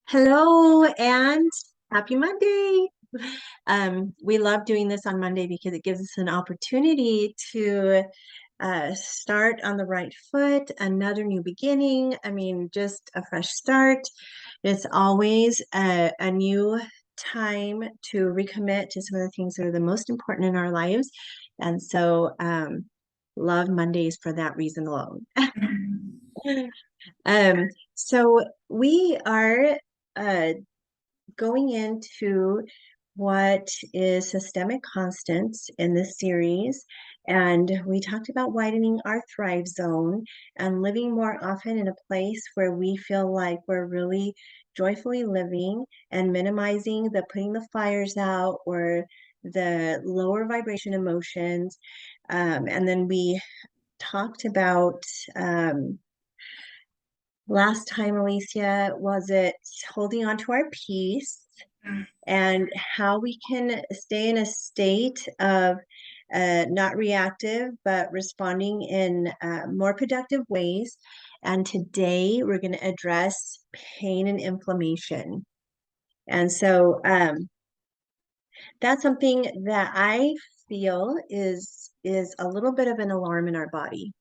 Hello and happy Monday. We love doing this on Monday because it gives us an opportunity to start on the right foot, another new beginning. I mean, just a fresh start. It's always a new time to recommit to some of the things that are the most important in our lives. And so, love Mondays for that reason alone. So we are uh, going into what is systemic constants in this series. And we talked about widening our thrive zone and living more often in a place where we feel like we're really joyfully living and minimizing the putting the fires out or the lower vibration emotions. And then we talked about last time, Alicia, was it holding on to our peace Mm. and how we can stay in a state of not reactive, but responding in more productive ways. And today we're going to address pain and inflammation. And so that's something that I feel is a little bit of an alarm in our body.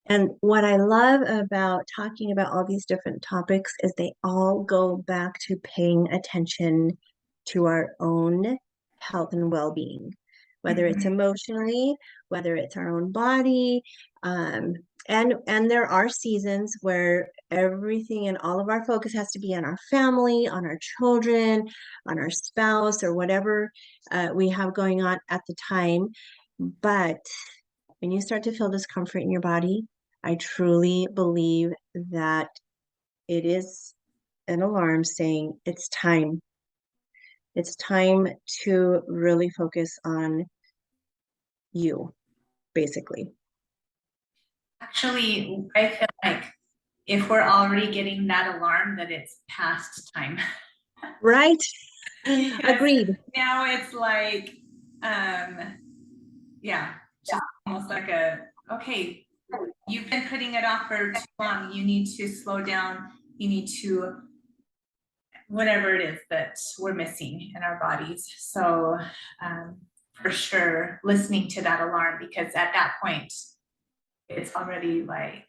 And what I love about talking about all these different topics is they all go back to paying attention to our own health and well-being, whether it's Mhm. emotionally, whether it's our own body. Um, and there are seasons where everything and all of our focus has to be on our family, on our children, on our spouse, or whatever we have going on at the time. But when you start to feel discomfort in your body, I truly believe that it is an alarm saying it's time. It's time to really focus on you, basically. Actually, I feel like if we're already getting that alarm, that it's past time. Right? Because Agreed. now it's like, um, yeah, just almost like okay, you've been putting it off for too long. You need to slow down. You need to, whatever it is that we're missing in our bodies. So, um, for sure, listening to that alarm, because at that point, it's already like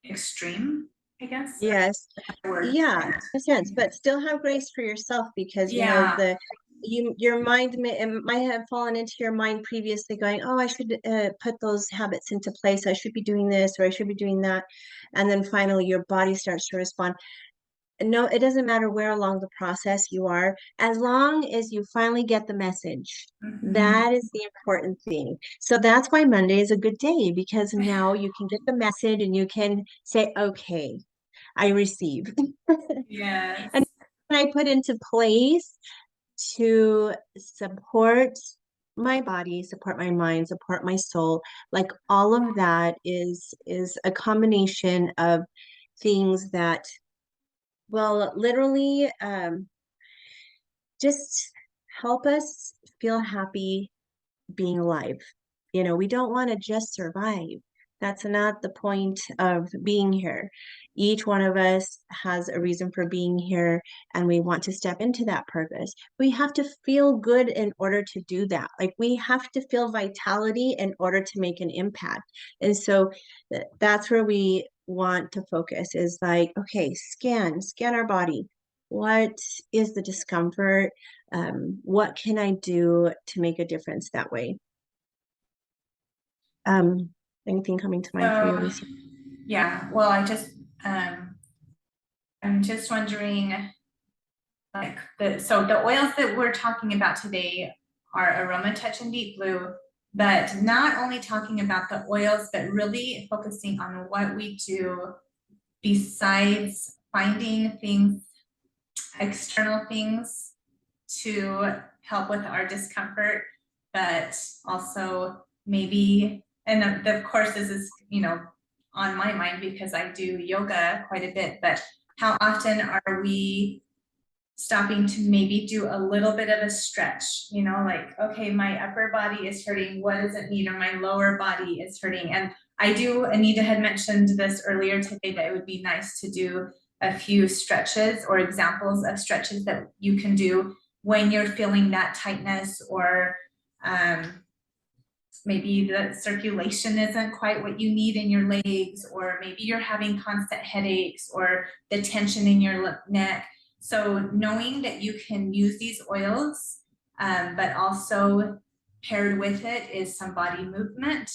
extreme, I guess. Yes. Word. Yeah, in a sense, but still have grace for yourself because you know Yeah. the your mind might have fallen into your mind previously going, oh, I should put those habits into place. I should be doing this or I should be doing that. And then finally your body starts to respond. No, it doesn't matter where along the process you are, as long as you finally get the message. Mhm. That is the important thing. So that's why Monday is a good day because now you can get the message and you can say, okay, I receive. And Yes. I put into place to support my body, support my mind, support my soul. Like all of that is a combination of things that will literally just help us feel happy being alive. You know, we don't want to just survive. That's not the point of being here. Each one of us has a reason for being here, and we want to step into that purpose. We have to feel good in order to do that. Like we have to feel vitality in order to make an impact. And so that's where we want to focus is like, okay, scan our body. What is the discomfort? What can I do to make a difference that way? Um, Anything coming to mind for you, So, Alicia? yeah, well, um, I'm just wondering, like, so the oils that we're talking about today are Aroma Touch and Deep Blue, but not only talking about the oils, but really focusing on what we do besides finding things, external things to help with our discomfort, but also maybe, and of course, this is, on my mind because I do yoga quite a bit, but how often are we stopping to maybe do a little bit of a stretch, like, okay, my upper body is hurting. What does it need? Or my lower body is hurting. And I do, Anita had mentioned this earlier today, that it would be nice to do a few stretches or examples of stretches that you can do when you're feeling that tightness, or maybe the circulation isn't quite what you need in your legs, or maybe you're having constant headaches or the tension in your neck. So knowing that you can use these oils, but also paired with it is some body movement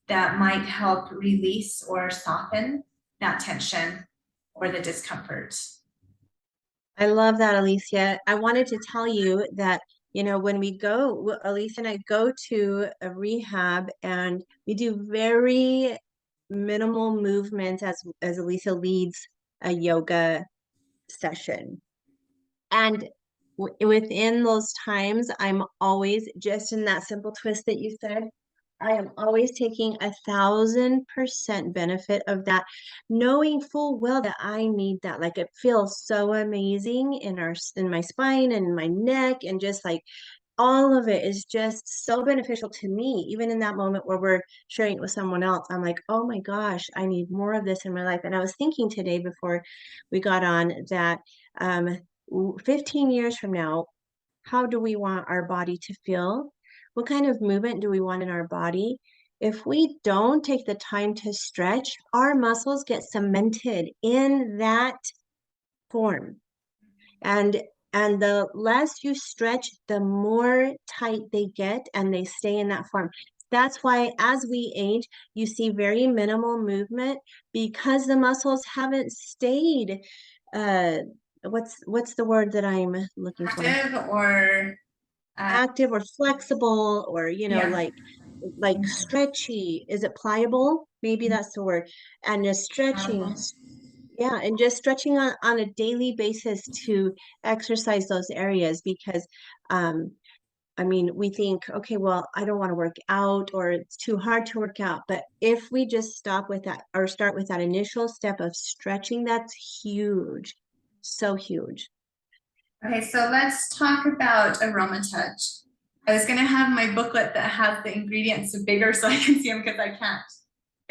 that might help release or soften that tension or the discomfort. I love that, Alicia. I wanted to tell you that, when we go, Alicia and I go to a rehab and we do very minimal movements as Alicia leads a yoga session. And within those times, I'm always just in that simple twist that you said. I am always taking 1,000% benefit of that, knowing full well that I need that. Like it feels so amazing in my spine and my neck, and just like all of it is just so beneficial to me. Even in that moment where we're sharing it with someone else, I'm like, oh my gosh, I need more of this in my life. And I was thinking today before we got on that 15 years from now, how do we want our body to feel? What kind of movement do we want in our body? If we don't take the time to stretch, our muscles get cemented in that form. And the less you stretch, the more tight they get and they stay in that form. That's why as we age, you see very minimal movement, because the muscles haven't stayed what's the word that I'm looking for? Active or Active or flexible, or yeah. like stretchy. Is it pliable? Maybe that's the word. And just stretching, yeah, and just stretching on a daily basis to exercise those areas, because I mean, we think, okay, well, I don't want to work out, or it's too hard to work out. But if we just stop with that, or start with that initial step of stretching, that's huge. So huge. Okay, so let's talk about Aroma Touch. I was gonna have my booklet that has the ingredients bigger so I can see them, because I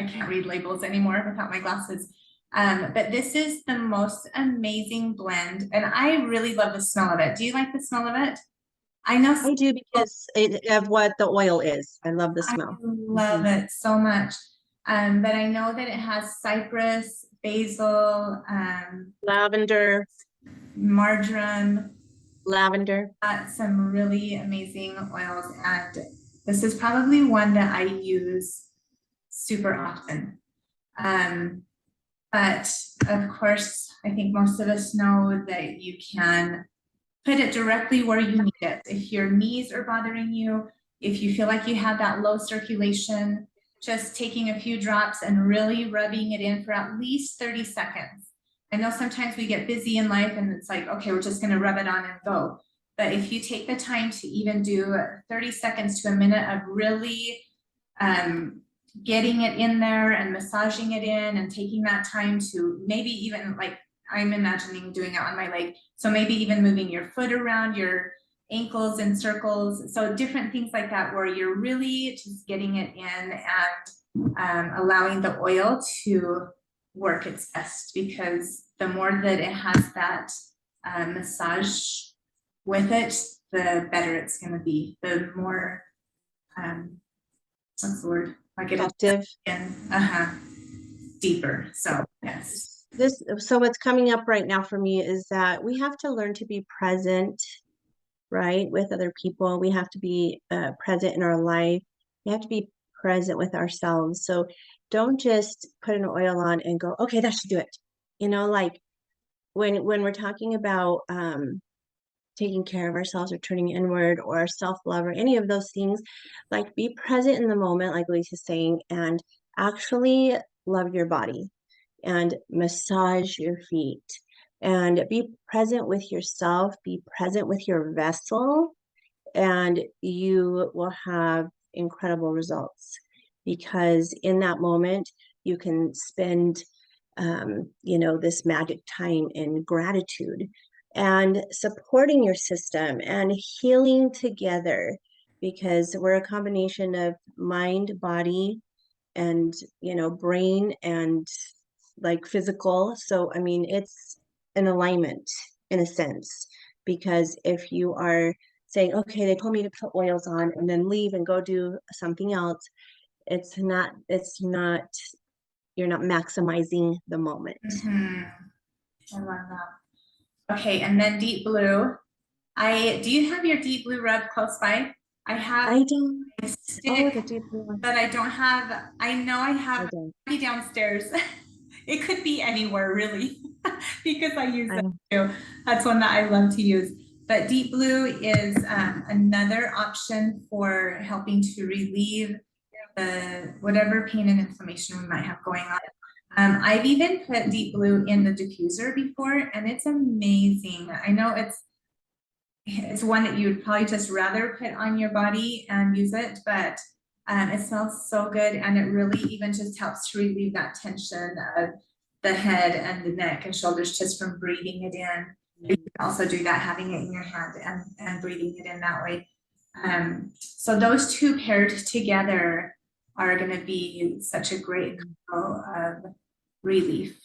can't read labels anymore without my glasses. But this is the most amazing blend, and I really love the smell of it. Do you like the smell of it? I know I do, because of what the oil is. I love the I smell. love it so much. But I know that it has cypress, basil, Lavender, marjoram, lavender. some really amazing oils, and this is probably one that I use super often. But of course, I think most of us know that you can put it directly where you need it. If your knees are bothering you, if you feel like you have that low circulation, just taking a few drops and really rubbing it in for at least 30 seconds. I know sometimes we get busy in life and it's like, okay, we're just gonna rub it on and go. But if you take the time to even do 30 seconds to a minute of really getting it in there and massaging it in, and taking that time to maybe even, like, I'm imagining doing it on my leg. So maybe even moving your foot around your ankles in circles. So different things like that, where you're really just getting it in and allowing the oil to work its best, because the more that it has that massage with it, the better it's going to be. The more, what's the word? Like it'll Effective. deeper. So yes. So what's coming up right now for me is that we have to learn to be present, right, with other people. We have to be present in our life. We have to be present with ourselves. So don't just put an oil on and go, okay, that should do it. Like when we're talking about taking care of ourselves, or turning inward, or self-love, or any of those things, like be present in the moment, like Lisa's saying, and actually love your body and massage your feet, and be present with yourself, be present with your vessel, and you will have incredible results, because in that moment you can spend this magic time in gratitude and supporting your system and healing together, because we're a combination of mind, body, and brain, and like physical. So I mean, an alignment in a sense, because if you are saying, okay, they told me to put oils on and then leave and go do something else, it's not, you're not maximizing the moment. Mhm. I love that. Okay, and then deep blue. Do you have your deep blue rub close by? I have I don't, a oh, stick, the deep blue one. but I don't have, I know I I have don't, it downstairs. It could be anywhere really, because I use I it don't, too. That's one that I love to use. But deep blue is another option for helping to relieve the whatever pain and inflammation we might have going on. I've even put deep blue in the diffuser before, and it's amazing. I know it's one that you would probably just rather put on your body and use it, but it smells so good, and it really even just helps to relieve that tension of the head and the neck and shoulders just from breathing it in. You can also do that, having it in your hand and breathing it in that way. So those two paired together are going to be such a great combo of relief.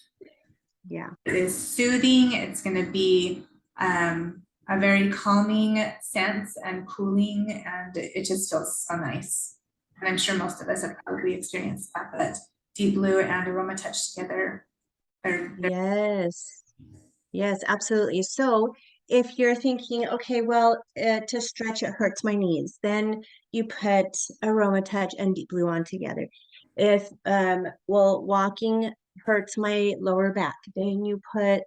yeah. It is soothing. It's going to be a very calming sense and cooling, and it just feels so nice. And I'm sure most of us have probably experienced that, but deep blue and aroma touch together. Yes. Yes, absolutely. So if you're thinking, okay, well, to stretch, it hurts my knees, then you put Aroma Touch and Deep Blue on together. If, well, walking hurts my lower back, then you put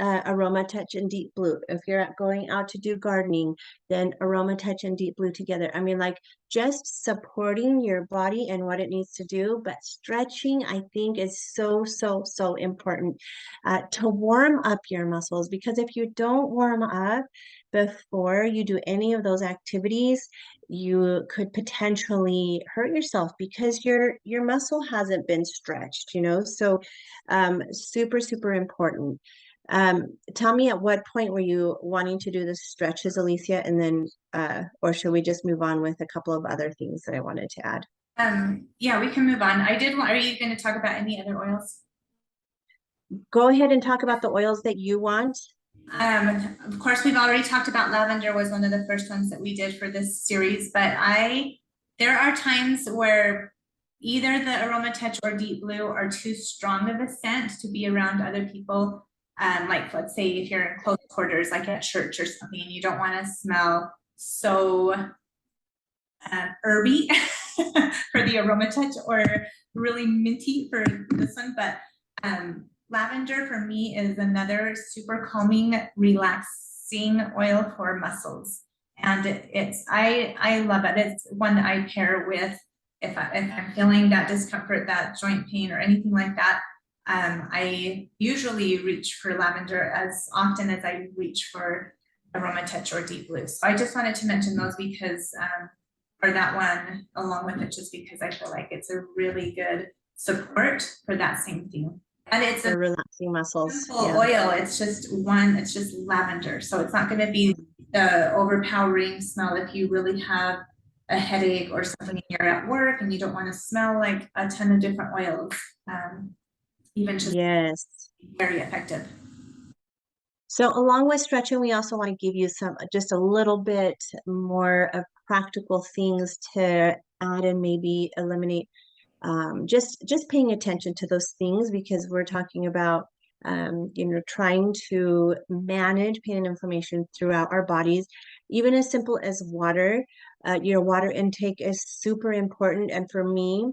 Aroma Touch and Deep Blue. If you're going out to do gardening, then Aroma Touch and Deep Blue together. I mean, like just supporting your body and what it needs to do, but stretching, I think, is so, so, so important to warm up your muscles, because if you don't warm up before you do any of those activities, you could potentially hurt yourself because your muscle hasn't been stretched, you know? So super, super important. Tell me, at what point were you wanting to do the stretches, Alicia, and then, or should we just move on with a couple of other things that I wanted to add? Yeah, we can move on. Are you going to talk about any other oils? Go ahead and talk about the oils that you want. Of course, we've already talked about lavender was one of the first ones that we did for this series, but there are times where either the Aroma Touch or Deep Blue are too strong of a scent to be around other people. Like let's say if you're in close quarters, like at church or something, and you don't want to smell so herby for the Aroma Touch, or really minty for this one, but lavender for me is another super calming, relaxing oil for muscles. And I love it. It's one that I pair with if I'm feeling that discomfort, that joint pain or anything like that. I usually reach for lavender as often as I reach for Aroma Touch or Deep Blue. So I just wanted to mention those because, or that one along with it, just because I feel like it's a really good support for that same thing. And it's For relaxing muscles. simple Yeah. oil. It's just lavender. So it's not going to be the overpowering smell if you really have a headache or something and you're at work and you don't want to smell like a ton of different oils. Even just Yes. very effective. So along with stretching, we also want to give you just a little bit more of practical things to add and maybe eliminate. Just paying attention to those things, because we're talking about trying to manage pain and inflammation throughout our bodies, even as simple as water. Your water intake is super important, and for me,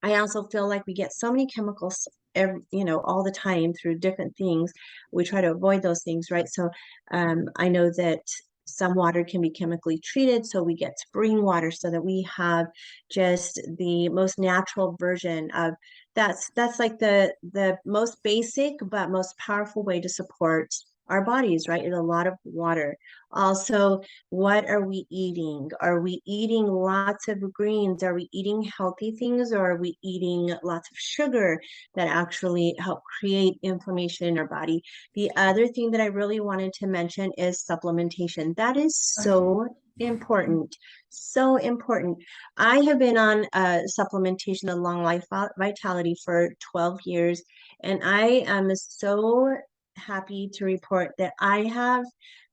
I also feel like we get so many chemicals all the time through different things. We try to avoid those things, right? So I know that some water can be chemically treated, so we get spring water so that we have just the most natural version of that's like the most basic but most powerful way to support our bodies, right? Is a lot of water. Also, what are we eating? Are we eating lots of greens? Are we eating healthy things, or are we eating lots of sugar that actually help create inflammation in our body? The other thing that I really wanted to mention is supplementation. That is so important. So important. I have been on supplementation, the Long Life Vitality, for 12 years, and I am so happy to report that I have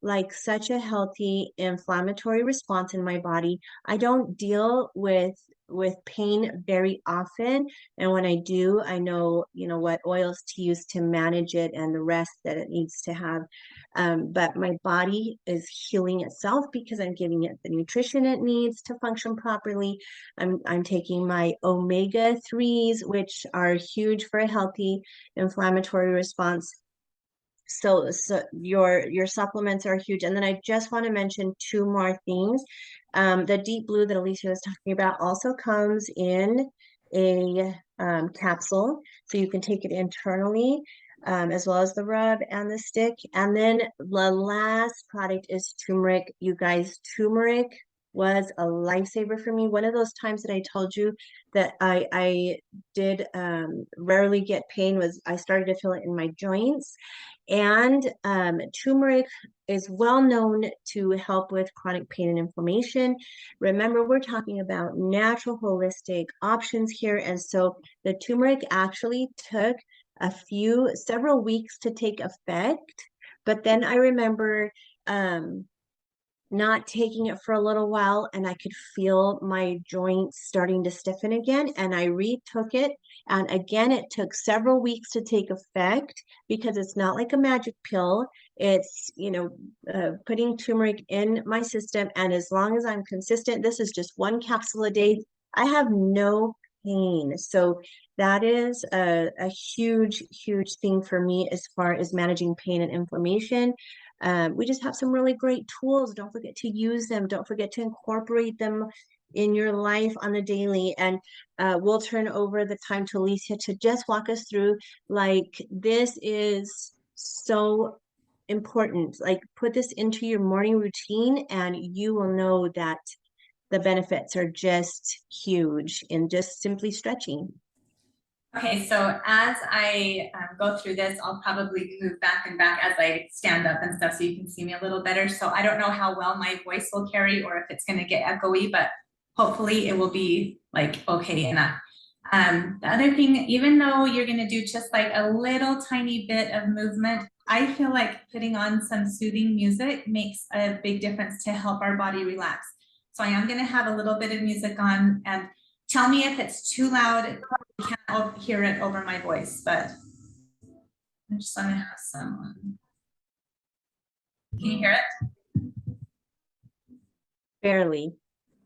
like such a healthy inflammatory response in my body. I don't deal with pain very often, and when I do, I know, you know, what oils to use to manage it and the rest that it needs to have. But my body is healing itself because I'm giving it the nutrition it needs to function properly. I'm taking my omega-3s, which are huge for a healthy inflammatory response. So your supplements are huge. And then I just want to mention two more things. The Deep Blue that Alicia was talking about also comes in a capsule, so you can take it internally, as well as the rub and the stick. And then the last product is turmeric. You guys, turmeric was a lifesaver for me. One of those times that I told you that I did rarely get pain was I started to feel it in my joints. And turmeric is well known to help with chronic pain and inflammation. Remember, we're talking about natural holistic options here. And so the turmeric actually took several weeks to take effect. But then I remember not taking it for a little while, and I could feel my joints starting to stiffen again, and I retook it, and again it took several weeks to take effect because it's not like a magic pill. It's, you know, putting turmeric in my system, and as long as I'm consistent, this is just one capsule a day, I have no pain. So that is a huge thing for me as far as managing pain and inflammation. We just have some really great tools. Don't forget to use them. Don't forget to incorporate them in your life on the daily. And we'll turn over the time to Alicia to just walk us through, like, this is so important. Like, put this into your morning routine and you will know that the benefits are just huge in just simply stretching. Okay, so as I go through this, I'll probably move back and back as I stand up and stuff so you can see me a little better. So I don't know how well my voice will carry or if it's going to get echoey, but hopefully it will be like okay enough. The other thing, even though you're going to do just like a little tiny bit of movement, I feel like putting on some soothing music makes a big difference to help our body relax. So I am going to have a little bit of music on, and tell me if it's too loud. I can't hear it over my voice, but I'm just gonna have some. Can you hear it? Barely.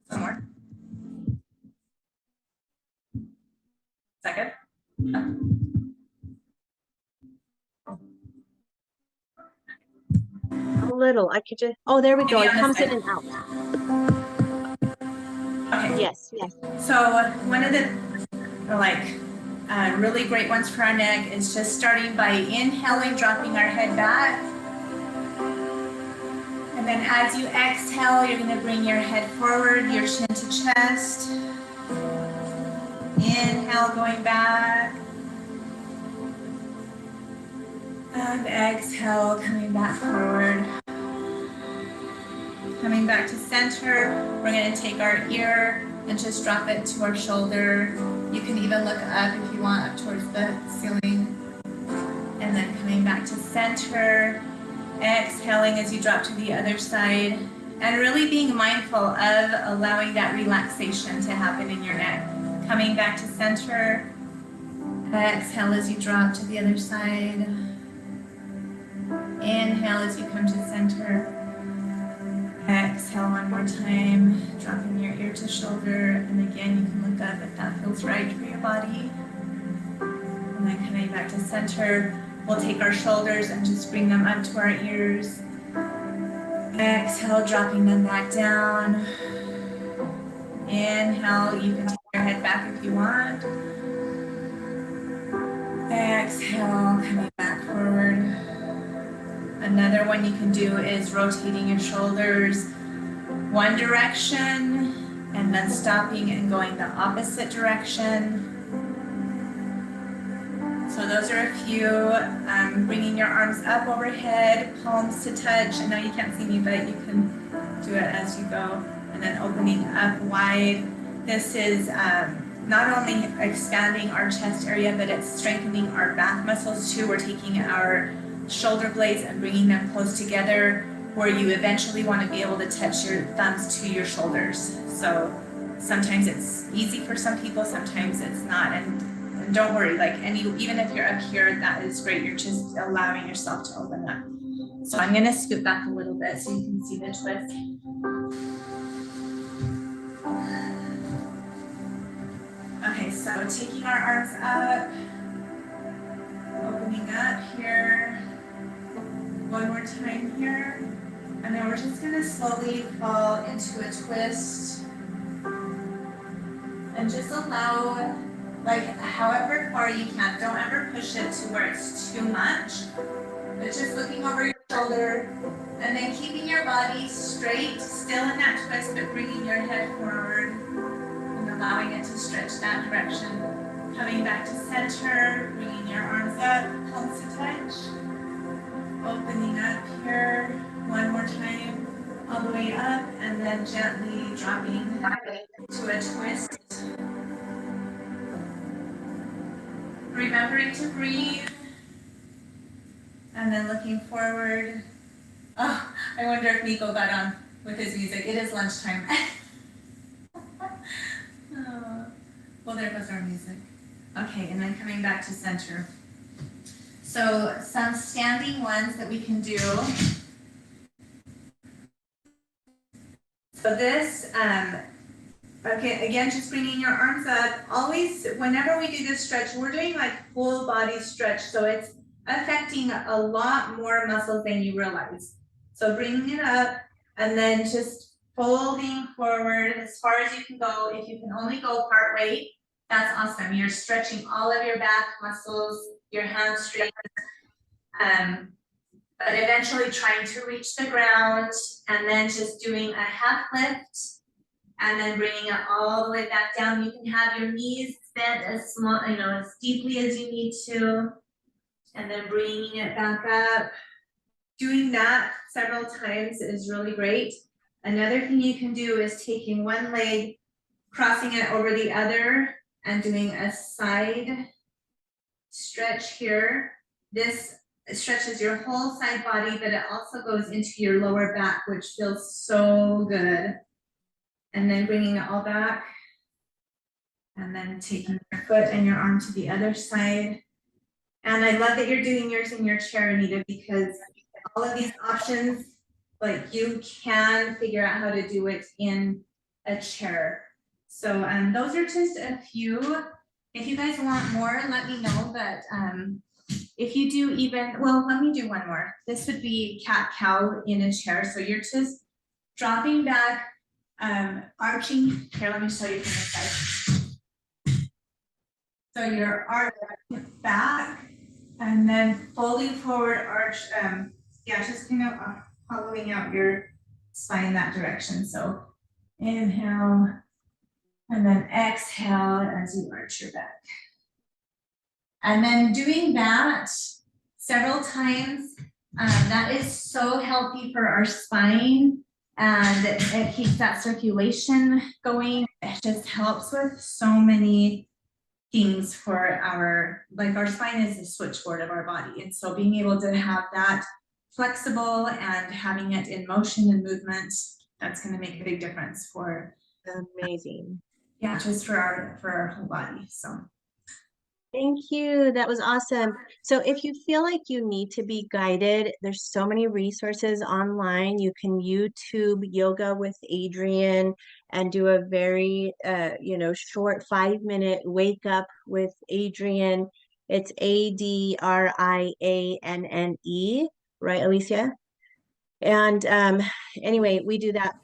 Some more. Second. A little. I could just, oh, there we go. It comes in and out. Okay. Yes. So one of the really great ones for our neck is just starting by inhaling, dropping our head back. And then as you exhale, you're going to bring your head forward, your chin to chest. Inhale, going back. And exhale, coming back forward. Coming back to center, we're going to take our ear and just drop it to our shoulder. You can even look up if you want, up towards the ceiling. And then coming back to center, exhaling as you drop to the other side, and really being mindful of allowing that relaxation to happen in your neck. Coming back to center, exhale as you drop to the other side. Inhale as you come to center. Exhale one more time, dropping your ear to shoulder, and again you can look up if that feels right for your body. And then coming back to center, we'll take our shoulders and just bring them up to our ears. Exhale, dropping them back down. Inhale, you can take your head back if you want. Exhale, coming back forward. Another one you can do is rotating your shoulders one direction and then stopping and going the opposite direction. So those are a few. Bringing your arms up overhead, palms to touch. I know you can't see me, but you can do it as you go. And then opening up wide. This is not only expanding our chest area, but it's strengthening our back muscles too. We're taking our shoulder blades and bringing them close together, where you eventually want to be able to touch your thumbs to your shoulders. So sometimes it's easy for some people, sometimes it's not. And don't worry, like even if you're up here, that is great. You're just allowing yourself to open up. So I'm gonna scoot back a little bit so you can see the twist. Okay, so taking our arms up, opening up here, one more time here, and then we're just gonna slowly fall into a twist and just allow, like, however far you can. Don't ever push it to where it's too much, but just looking over your shoulder and then keeping your body straight, still in that twist, but bringing your head forward and allowing it to stretch that direction. Coming back to center, bringing your arms up, palms to touch. Opening up here, one more time, all the way up, and then gently dropping to a twist. Remembering to breathe, and then looking forward. Oh, I wonder if Nico got on with his music. It is lunchtime. Oh, well, there goes our music. Okay, and then coming back to center. So some standing ones that we can do. So this, okay, again, just bringing your arms up. Always, whenever we do this stretch, we're doing like full body stretch. So it's affecting a lot more muscles than you realize. So bringing it up and then just folding forward as far as you can go. If you can only go part way, that's awesome. You're stretching all of your back muscles, your hamstrings, but eventually trying to reach the ground and then just doing a half lift and then bringing it all the way back down. You can have your knees bent as small, as deeply as you need to, and then bringing it back up. Doing that several times is really great. Another thing you can do is taking one leg, crossing it over the other, and doing a side stretch here. This stretches your whole side body, but it also goes into your lower back, which feels so good. And then bringing it all back. And then taking your foot and your arm to the other side. And I love that you're doing yours in your chair, Anita, because all of these options, like you can figure out how to do it in a chair. So those are just a few. If you guys want more, let me know. But if you do let me do one more. This would be cat-cow in a chair. So you're just dropping back, arching. Here, let me show you from the side. So you're arching back and then folding forward, arch. Just kind of hollowing out your spine that direction. So inhale and then exhale as you arch your back. And then doing that several times, that is so healthy for our spine and it keeps that circulation going. It just helps with so many things for our spine is the switchboard of our body. And so being able to have that flexible and having it in motion and movement, that's going to make a big difference for Amazing. just for our whole body. So thank you. That was awesome. So if you feel like you need to be guided, there's so many resources online. You can YouTube Yoga with Adriene and do a very short 5-minute wake up with Adriene. It's Adrianne, right, Alicia? And anyway, we do that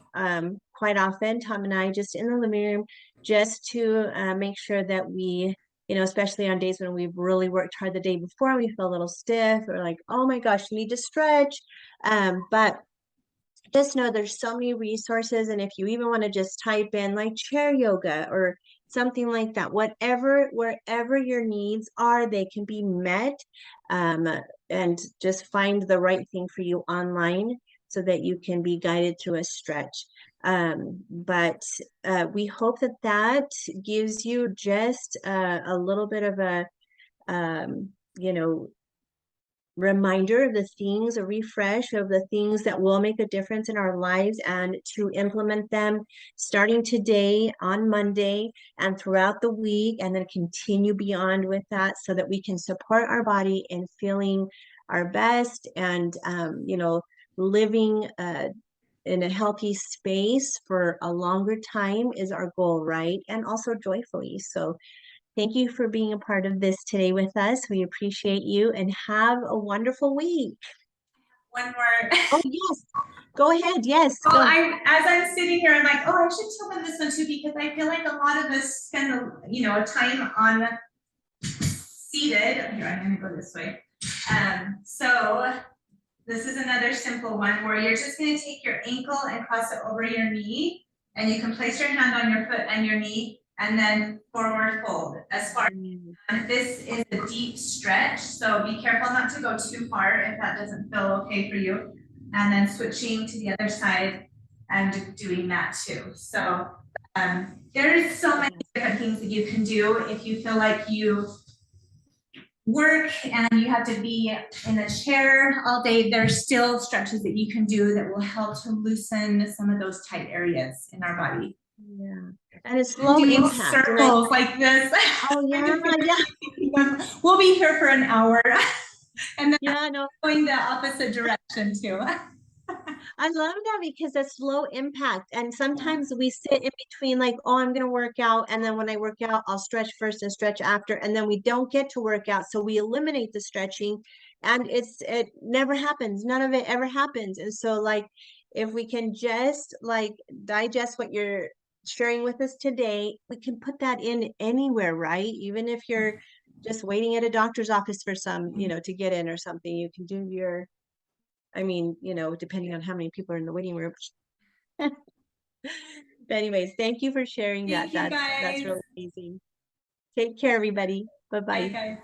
quite often, Tom and I, just in the living room, just to make sure that we, especially on days when we've really worked hard the day before, we feel a little stiff or like, oh my gosh, need to stretch. But just know there's so many resources. And if you even want to just type in like chair yoga or something like that, wherever your needs are, they can be met. And just find the right thing for you online so that you can be guided through a stretch. But we hope that gives you just a little bit of a, reminder of the things, a refresh of the things that will make a difference in our lives, and to implement them starting today on Monday and throughout the week, and then continue beyond with that so that we can support our body in feeling our best and, living in a healthy space for a longer time is our goal, right? And also joyfully. So thank you for being a part of this today with us. We appreciate you and have a wonderful week. One more. Oh, yes. Go ahead. Yes. Well, Go. as I'm sitting here, I'm like, oh, I should tell them this one too, because I feel like a lot of us spend, time on seated. Here, I'm gonna go this way. So this is another simple one where you're just gonna take your ankle and cross it over your knee, and you can place your hand on your foot and your knee, and then forward fold as far. This is a deep stretch, so be careful not to go too far if that doesn't feel okay for you. And then switching to the other side and doing that too. So there's so many different things that you can do if you feel like you work and you have to be in a chair all day. There's still stretches that you can do that will help to loosen some of those tight areas in our body. Yeah, and it's low doing impact. circles like this. Oh yeah, yeah. We'll be here for an hour, and then Yeah, no, going the opposite direction too. I love that because it's low impact. And sometimes we sit in between, like, oh, I'm going to work out. And then when I work out, I'll stretch first and stretch after. And then we don't get to work out. So we eliminate the stretching and it never happens. None of it ever happens. And so, like, if we can just like digest what you're sharing with us today, we can put that in anywhere, right? Even if you're just waiting at a doctor's office for some, to get in or something, you can do depending on how many people are in the waiting room. But anyways, thank you for sharing that. Thank you, That's guys. really amazing. Take care, everybody. Bye-bye. Bye, guys.